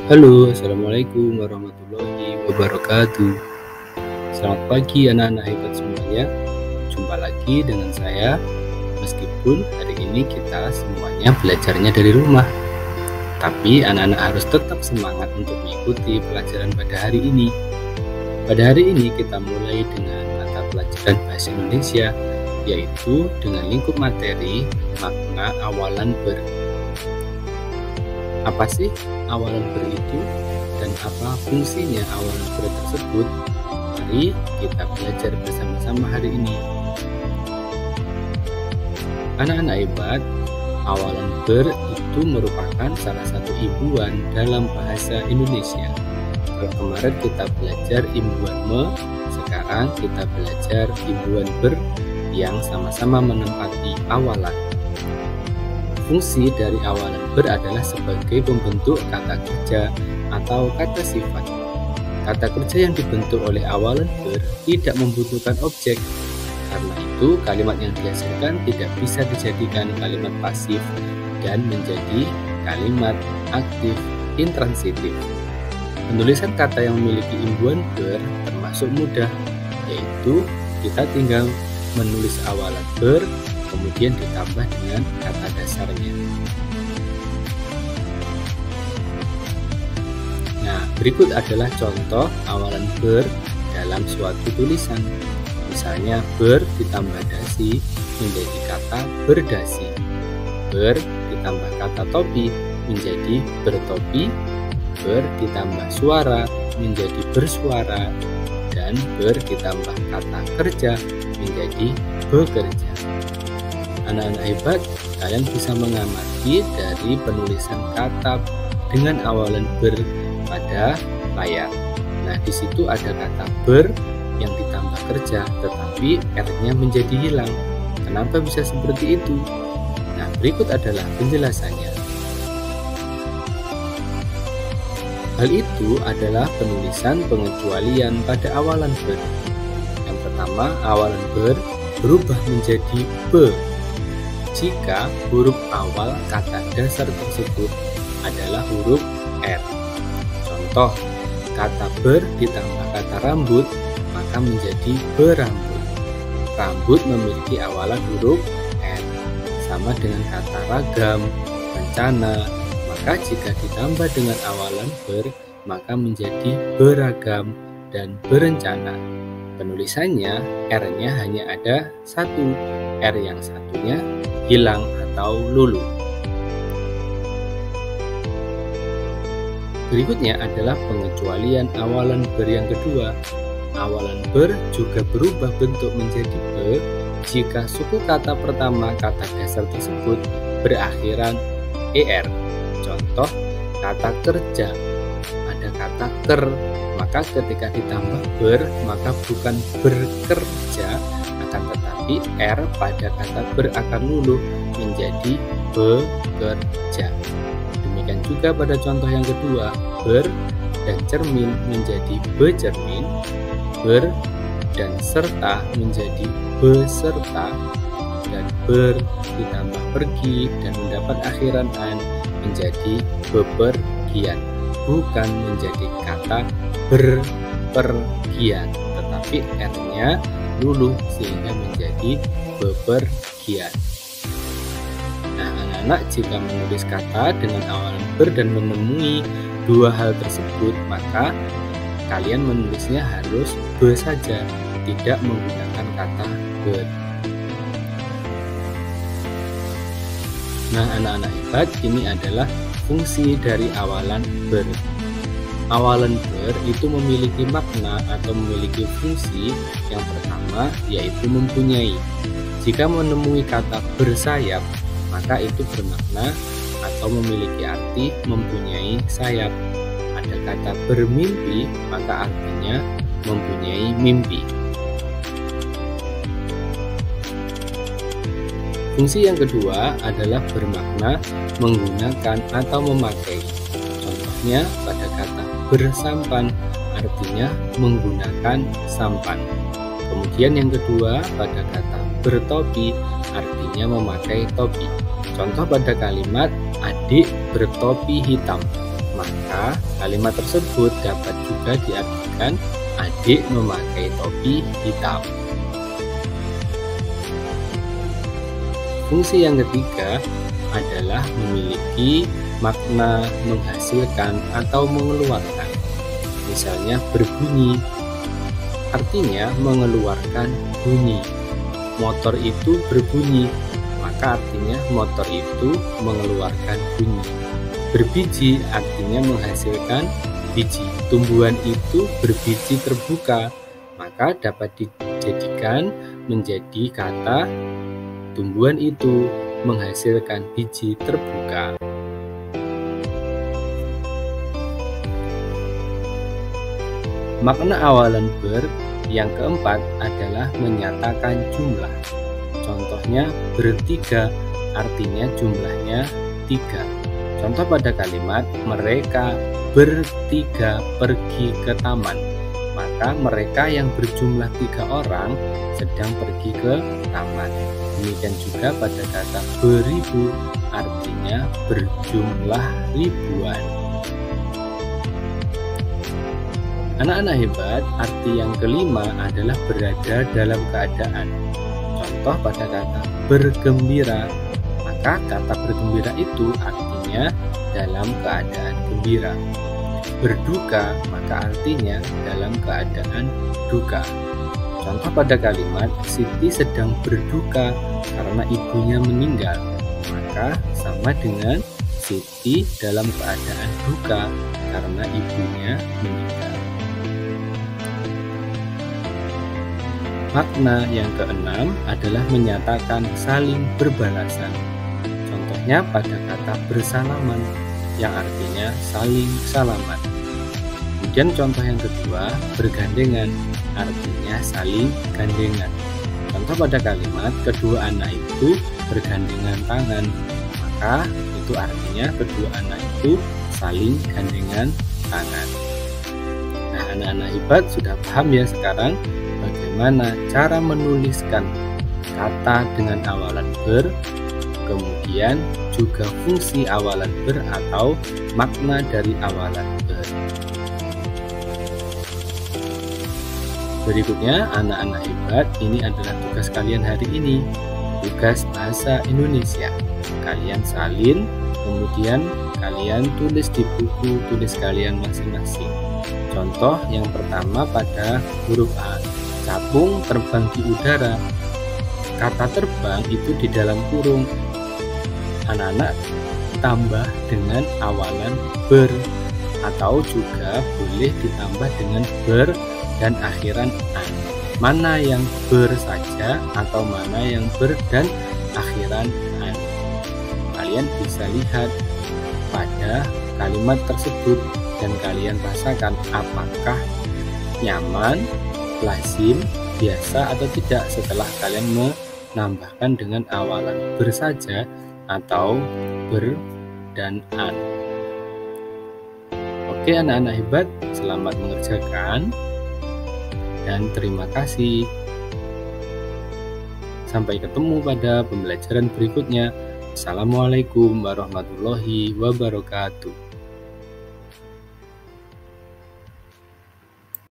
Halo, assalamualaikum warahmatullahi wabarakatuh. Selamat pagi anak-anak hebat semuanya. Jumpa lagi dengan saya. Meskipun hari ini kita semuanya belajarnya dari rumah, tapi anak-anak harus tetap semangat untuk mengikuti pelajaran pada hari ini. Pada hari ini kita mulai dengan mata pelajaran bahasa Indonesia, yaitu dengan lingkup materi makna awalan ber. Apa sih awalan ber itu dan apa fungsinya awalan ber tersebut? Mari kita belajar bersama-sama hari ini. Anak-anak hebat, awalan ber itu merupakan salah satu imbuhan dalam bahasa Indonesia. Kalau kemarin kita belajar imbuhan me, sekarang kita belajar imbuhan ber yang sama-sama menempati awalan. Fungsi dari awalan ber adalah sebagai pembentuk kata kerja atau kata sifat. Kata kerja yang dibentuk oleh awalan ber tidak membutuhkan objek. Karena itu, kalimat yang dihasilkan tidak bisa dijadikan kalimat pasif dan menjadi kalimat aktif intransitif. Penulisan kata yang memiliki imbuhan ber termasuk mudah, yaitu kita tinggal menulis awalan ber kemudian ditambah dengan kata dasarnya. Nah, berikut adalah contoh awalan ber dalam suatu tulisan. Misalnya, ber ditambah dasi menjadi kata berdasi. Ber ditambah kata topi menjadi bertopi. Ber ditambah suara menjadi bersuara. Dan ber ditambah kata kerja menjadi bekerja. Anak-anak hebat, kalian bisa mengamati dari penulisan kata dengan awalan ber pada layar. Nah, di situ ada kata ber yang ditambah kerja, tetapi R-nya menjadi hilang. Kenapa bisa seperti itu? Nah, berikut adalah penjelasannya. Hal itu adalah penulisan pengecualian pada awalan ber. Yang pertama, awalan ber berubah menjadi be jika huruf awal kata dasar tersebut adalah huruf R. Contoh, kata ber ditambah kata rambut, maka menjadi berambut. Rambut memiliki awalan huruf R. Sama dengan kata ragam, rencana, maka jika ditambah dengan awalan ber, maka menjadi beragam dan berencana. Penulisannya, R-nya hanya ada satu, R yang satunya hilang atau luluh. Berikutnya adalah pengecualian awalan ber yang kedua. Awalan ber juga berubah bentuk menjadi be jika suku kata pertama kata dasar tersebut berakhiran er. Contoh, kata kerja, ada kata ker, maka ketika ditambah ber, maka bukan bekerja, akan tetapi R pada kata ber akan luluh menjadi bekerja. Demikian juga pada contoh yang kedua, ber dan cermin menjadi becermin, ber dan serta menjadi beserta, dan ber ditambah pergi dan mendapat akhiran an menjadi bepergian, bukan menjadi kata berpergian, tetapi R-nya luluh sehingga menjadi bepergian. Nah, anak-anak jika menulis kata dengan awalan ber dan menemui dua hal tersebut, maka kalian menulisnya harus be saja, tidak menggunakan kata ber. Nah, anak-anak hebat, ini adalah fungsi dari awalan ber. Awalan ber itu memiliki makna atau memiliki fungsi. Yang pertama yaitu mempunyai. Jika menemui kata bersayap, maka itu bermakna atau memiliki arti mempunyai sayap. Ada kata bermimpi, maka artinya mempunyai mimpi. Fungsi yang kedua adalah bermakna menggunakan atau memakai. Contohnya pada kata bersampan, artinya menggunakan sampan. Kemudian yang kedua pada kata bertopi, artinya memakai topi. Contoh pada kalimat adik bertopi hitam, maka kalimat tersebut dapat juga diartikan adik memakai topi hitam. Fungsi yang ketiga adalah memiliki makna menghasilkan atau mengeluarkan. Misalnya berbunyi, artinya mengeluarkan bunyi. Motor itu berbunyi, maka artinya motor itu mengeluarkan bunyi. Berbiji artinya menghasilkan biji. Tumbuhan itu berbiji terbuka, maka dapat dijadikan menjadi kata tumbuhan itu menghasilkan biji terbuka. Makna awalan ber yang keempat adalah menyatakan jumlah. Contohnya bertiga, artinya jumlahnya 3. Contoh pada kalimat mereka bertiga pergi ke taman. Maka mereka yang berjumlah 3 orang sedang pergi ke taman. Demikian juga pada kata beribu, artinya berjumlah ribuan. Anak-anak hebat, arti yang kelima adalah berada dalam keadaan. Contoh pada kata bergembira, maka kata bergembira itu artinya dalam keadaan gembira. Berduka, maka artinya dalam keadaan duka. Contoh pada kalimat Siti sedang berduka karena ibunya meninggal, maka sama dengan Siti dalam keadaan duka karena ibunya meninggal. Makna yang keenam adalah menyatakan saling berbalasan. Contohnya pada kata bersalaman yang artinya saling salaman. Kemudian contoh yang kedua, bergandengan, artinya saling gandengan. Contoh pada kalimat kedua anak itu bergandengan tangan, maka itu artinya kedua anak itu saling gandengan tangan. Nah, anak-anak hebat sudah paham ya sekarang bagaimana cara menuliskan kata dengan awalan ber, kemudian juga fungsi awalan ber atau makna dari awalan ber. Berikutnya, anak-anak hebat, ini adalah tugas kalian hari ini, tugas bahasa Indonesia. Kalian salin, kemudian kalian tulis di buku tulis kalian masing-masing. Contoh yang pertama pada huruf A, capung terbang di udara. Kata terbang itu di dalam kurung. Anak-anak tambah dengan awalan ber, atau juga boleh ditambah dengan ber dan akhiran an. Mana yang ber saja atau mana yang ber dan akhiran an. Kalian bisa lihat pada kalimat tersebut dan kalian rasakan apakah nyaman, lazim, biasa atau tidak setelah kalian menambahkan dengan awalan ber saja atau ber dan an. Oke anak-anak hebat, selamat mengerjakan dan terima kasih. Sampai ketemu pada pembelajaran berikutnya. Assalamualaikum warahmatullahi wabarakatuh.